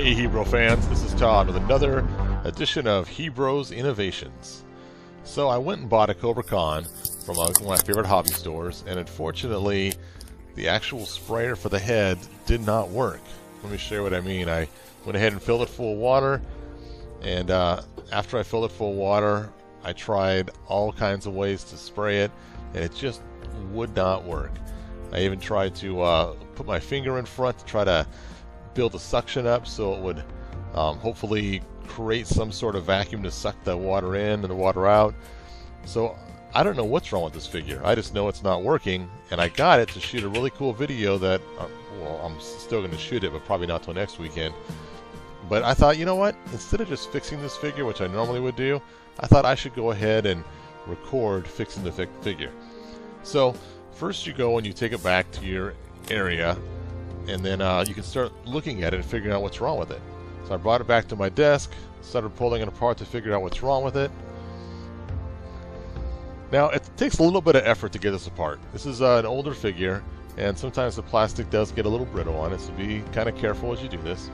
Hey Hebro fans, this is Todd with another edition of Hebro's Innovations. So I went and bought a Kobra Khan from one of my favorite hobby stores, and unfortunately the actual sprayer for the head did not work. Let me show you what I mean. I went ahead and filled it full of water, and after I filled it full of water, I tried all kinds of ways to spray it, and it just would not work. I even tried to put my finger in front to try to build the suction up so it would hopefully create some sort of vacuum to suck the water in and the water out. So I don't know what's wrong with this figure. I just know it's not working, and I got it to shoot a really cool video that, well, I'm still going to shoot it, but probably not till next weekend. But I thought, you know what? Instead of just fixing this figure, which I normally would do, I thought I should go ahead and record fixing the figure. So first you go and you take it back to your area, and then you can start looking at it and figuring out what's wrong with it. So I brought it back to my desk, started pulling it apart to figure out what's wrong with it. Now, it takes a little bit of effort to get this apart. This is an older figure, and sometimes the plastic does get a little brittle on it, so be kind of careful as you do this.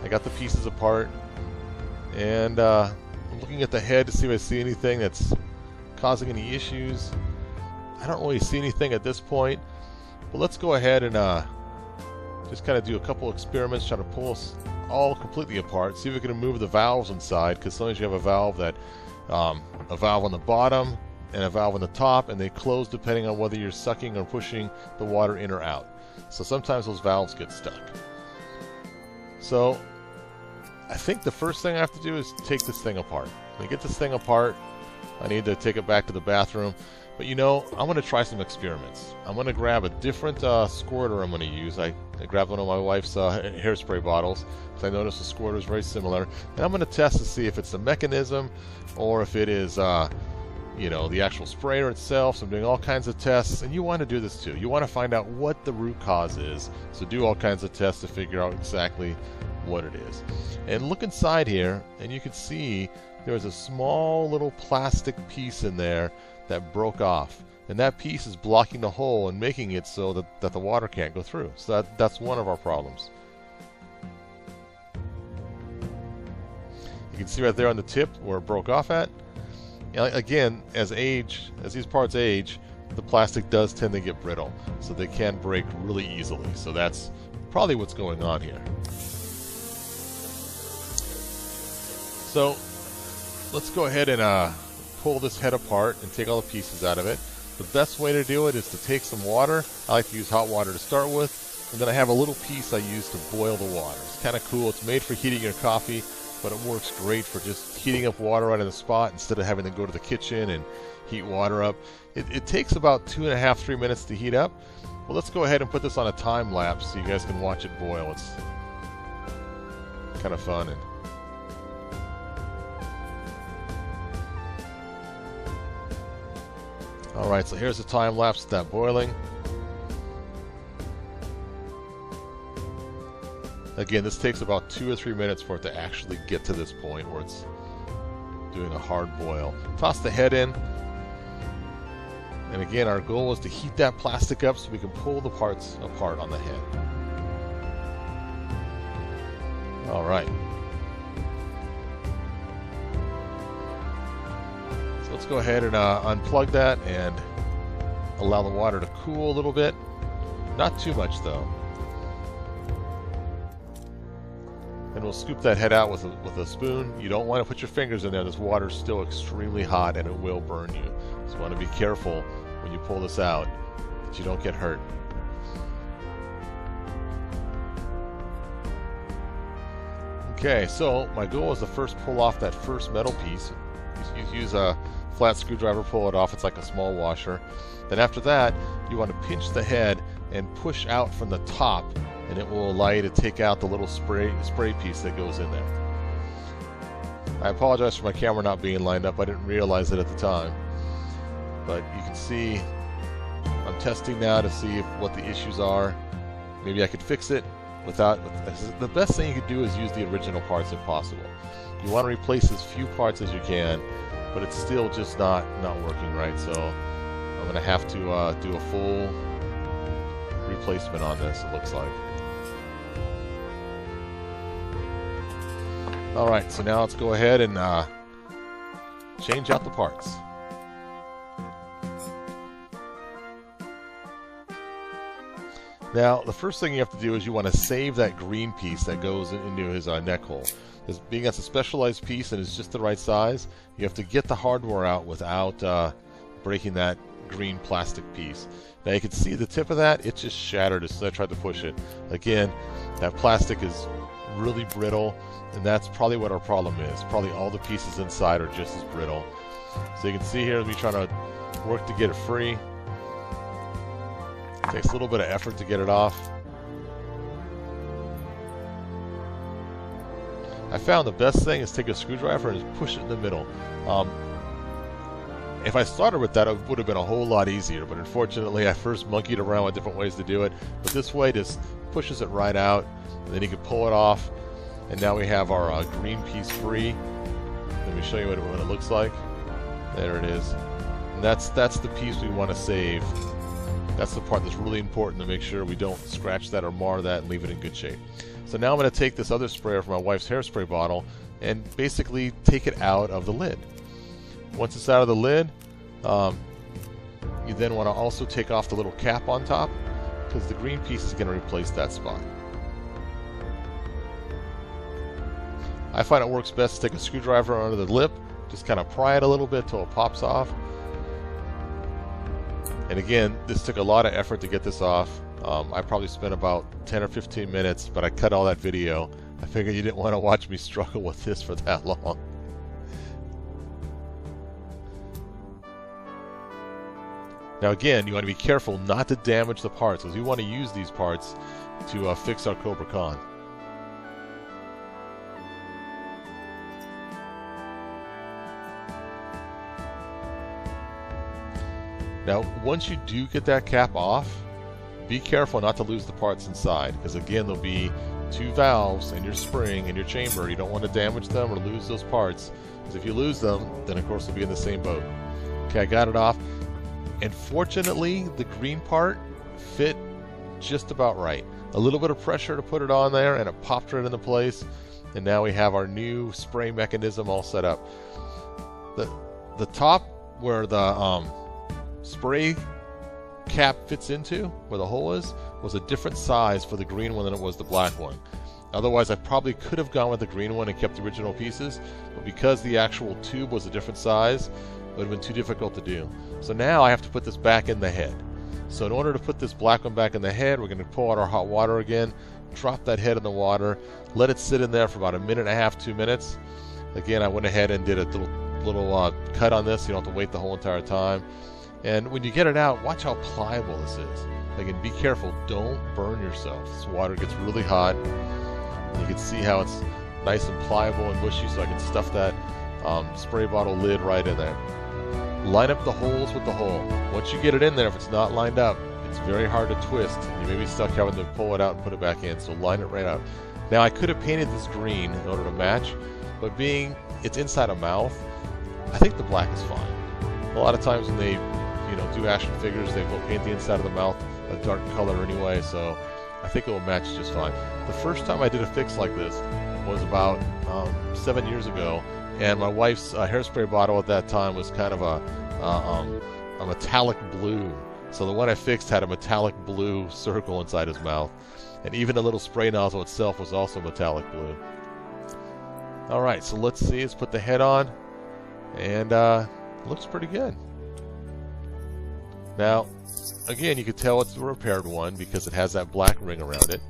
I got the pieces apart, and I'm looking at the head to see if I see anything that's causing any issues. I don't really see anything at this point, but let's go ahead and just kind of do a couple experiments, try to pull us all completely apart, see if we can remove the valves inside, because sometimes you have a valve on the bottom and a valve on the top, and they close depending on whether you're sucking or pushing the water in or out. So sometimes those valves get stuck. So I think the first thing I have to do is take this thing apart. When I get this thing apart, I need to take it back to the bathroom. But you know, I'm going to try some experiments. I'm going to grab a different squirter I'm going to use. I grabbed one of my wife's hairspray bottles, because I noticed the squirter is very similar. And I'm going to test to see if it's the mechanism or if it is, you know, the actual sprayer itself. So I'm doing all kinds of tests, and you want to do this too. You want to find out what the root cause is. So do all kinds of tests to figure out exactly what it is. And look inside here, and you can see there's a small little plastic piece in there that broke off, and that piece is blocking the hole and making it so that the water can't go through. So that's one of our problems. You can see right there on the tip where it broke off at. Again, as these parts age, the plastic does tend to get brittle, so they can break really easily. So that's probably what's going on here. So let's go ahead and pull this head apart and take all the pieces out of it. The best way to do it is to take some water. I like to use hot water to start with, and then I have a little piece I use to boil the water. It's kind of cool. It's made for heating your coffee, but it works great for just heating up water right on the spot instead of having to go to the kitchen and heat water up. It takes about 2.5–3 minutes to heat up. Well, let's go ahead and put this on a time lapse so you guys can watch it boil. It's kind of fun. Alright, so here's the time lapse of that boiling. Again, this takes about 2 or 3 minutes for it to actually get to this point where it's doing a hard boil. Toss the head in. And again, our goal is to heat that plastic up so we can pull the parts apart on the head. Alright. Let's go ahead and unplug that and allow the water to cool a little bit. Not too much though. And we'll scoop that head out with a spoon. You don't want to put your fingers in there. This water's still extremely hot and it will burn you. So you want to be careful when you pull this out that you don't get hurt. Okay, so my goal is to first pull off that first metal piece. You use a flat screwdriver, pull it off. It's like a small washer. Then after that, you want to pinch the head and push out from the top, and it will allow you to take out the little spray piece that goes in there. I apologize for my camera not being lined up. I didn't realize it at the time. But you can see I'm testing now to see what the issues are. Maybe I could fix it without. The best thing you could do is use the original parts if possible. You want to replace as few parts as you can, but it's still just not working right. So I'm going to have to do a full replacement on this, it looks like. Alright, so now let's go ahead and change out the parts. Now, the first thing you have to do is you want to save that green piece that goes into his neck hole. Because being that's a specialized piece and it's just the right size, you have to get the hardware out without breaking that green plastic piece. Now you can see the tip of that, it just shattered as soon as I tried to push it. Again, that plastic is really brittle, and that's probably what our problem is. Probably all the pieces inside are just as brittle. So you can see here me trying to work to get it free. It takes a little bit of effort to get it off. I found the best thing is take a screwdriver and just push it in the middle. If I started with that, it would have been a whole lot easier, but unfortunately I first monkeyed around with different ways to do it. But this way just pushes it right out, and then you can pull it off, and now we have our green piece free. Let me show you what it looks like. There it is. And that's the piece we want to save. That's the part that's really important to make sure we don't scratch that or mar that and leave it in good shape. So now I'm going to take this other sprayer from my wife's hairspray bottle and basically take it out of the lid. Once it's out of the lid, you then want to also take off the little cap on top, because the green piece is going to replace that spot. I find it works best to take a screwdriver under the lip, just kind of pry it a little bit till it pops off. And again, this took a lot of effort to get this off. I probably spent about 10 or 15 minutes, but I cut all that video. I figured you didn't want to watch me struggle with this for that long. Now again, you want to be careful not to damage the parts, because we want to use these parts to fix our Kobra Khan. Now, once you do get that cap off, be careful not to lose the parts inside, because again, there'll be two valves in your spring and your chamber. You don't want to damage them or lose those parts, because if you lose them, then of course we'll be in the same boat. Okay, I got it off. And fortunately, the green part fit just about right. A little bit of pressure to put it on there, and it popped right into place. And now we have our new spray mechanism all set up. The top where the spray cap fits into, where the hole is, was a different size for the green one than it was the black one. Otherwise, I probably could have gone with the green one and kept the original pieces, but because the actual tube was a different size, it would have been too difficult to do. So now I have to put this back in the head. So in order to put this black one back in the head, we're going to pull out our hot water again, drop that head in the water, let it sit in there for about 1.5 minutes, 2 minutes. Again, I went ahead and did a little cut on this, so you don't have to wait the whole entire time. And when you get it out, watch how pliable this is. Again, be careful, don't burn yourself. This water gets really hot. You can see how it's nice and pliable and mushy, so I can stuff that spray bottle lid right in there. Line up the holes with the hole. Once you get it in there, if it's not lined up, it's very hard to twist. You may be stuck having to pull it out and put it back in, so line it right up. Now, I could have painted this green in order to match, but being it's inside a mouth, I think the black is fine. A lot of times when they do action figures, they will paint the inside of the mouth a dark color anyway, so I think it will match just fine. The first time I did a fix like this was about 7 years ago, and my wife's hairspray bottle at that time was kind of a metallic blue. So the one I fixed had a metallic blue circle inside his mouth, and even the little spray nozzle itself was also metallic blue. Alright, so let's see, let's put the head on, and it looks pretty good. Now, again, you can tell it's the repaired one because it has that black ring around it.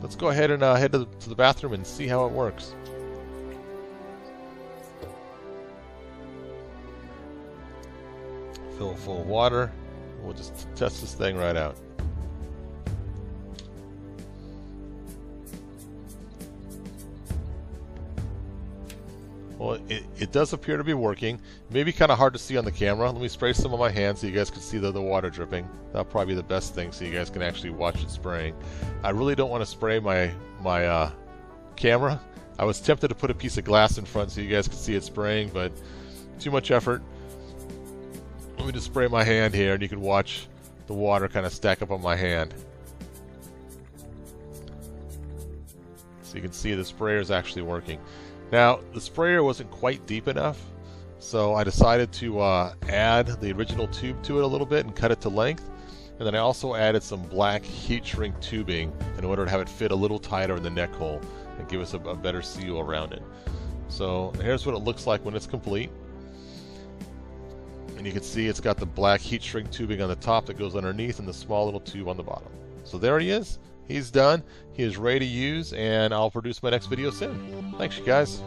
Let's go ahead and head to the bathroom and see how it works. Fill it full of water. We'll just test this thing right out. Well, it does appear to be working. Maybe kind of hard to see on the camera. Let me spray some on my hands so you guys can see the water dripping. That'll probably be the best thing so you guys can actually watch it spraying. I really don't want to spray my camera. I was tempted to put a piece of glass in front so you guys could see it spraying, but too much effort. Let me just spray my hand here and you can watch the water kind of stack up on my hand. So you can see the sprayer is actually working. Now, the sprayer wasn't quite deep enough, so I decided to add the original tube to it a little bit and cut it to length. And then I also added some black heat shrink tubing in order to have it fit a little tighter in the neck hole and give us a better seal around it. So here's what it looks like when it's complete. And you can see it's got the black heat shrink tubing on the top that goes underneath and the small little tube on the bottom. So there he is. He's done. He is ready to use, and I'll produce my next video soon. Thanks, you guys.